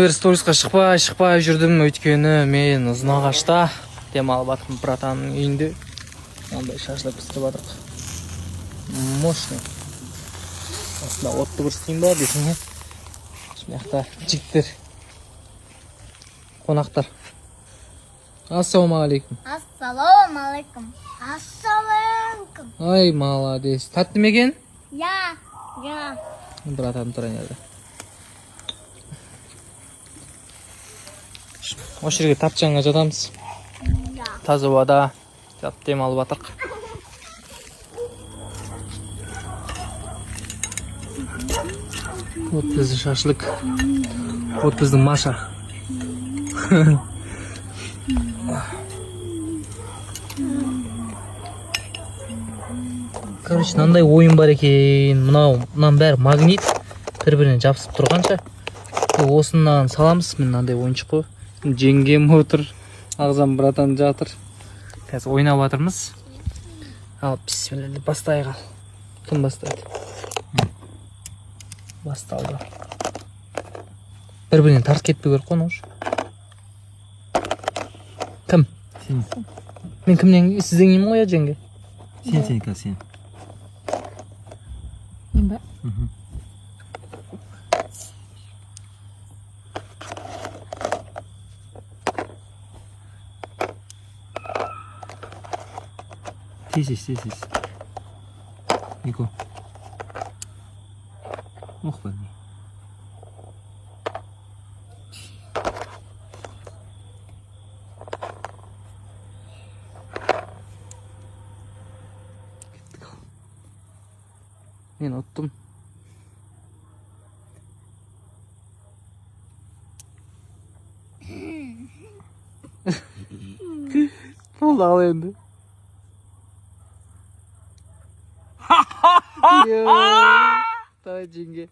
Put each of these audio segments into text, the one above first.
Бір сториска шықпай жүрдім, өйткені мен Ұзынағашта демалып жатырмын братанның үйінде. Мынандай шашлык пісіріп жатырмық. Мощный. Осында отты көрсетейін ба десең. Шынақта жігіттер, қонақтар. Ассалаумағалейкум. Ассалаумағалейкум. Ассалаумағалейкум. Ай, молодец. Татты ма екен? Я. Братан тұр жерде. Осы жерге тапчанға жатамыз. Таза ауада жатып демалып жатырмық. Вот біздің шашлык. Вот біздің Маша. Короче, мынандай ойын бар екен. Мынаның бәрі магнит. Бір-біріне жабысып тұрғанша. Осынан саламыз. Мынандай ойыншық қой. Жеңгем отыр. Ағзам братан жатыр. Қазір ойнап жатырмыз. Ал, бисмилля, бастайық ал. Кім бастайды? Басталды. Бір-бірінен тарт кетпей керек қой, уже. Кім? Сен. Мен кімнен? Сізден кейін ғой, жеңге? Сен ка сен. Мен ба? Тез. Нико. Ох, блин. Мен ұттым. Болды ал енді. Давай, жеңге.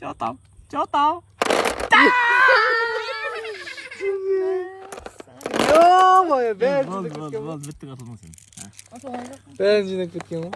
Жатам. Ё-моё, бәрін жинап кеткен ғой. Бітті қатылма сен. Бәрін жинап кеткен ғой.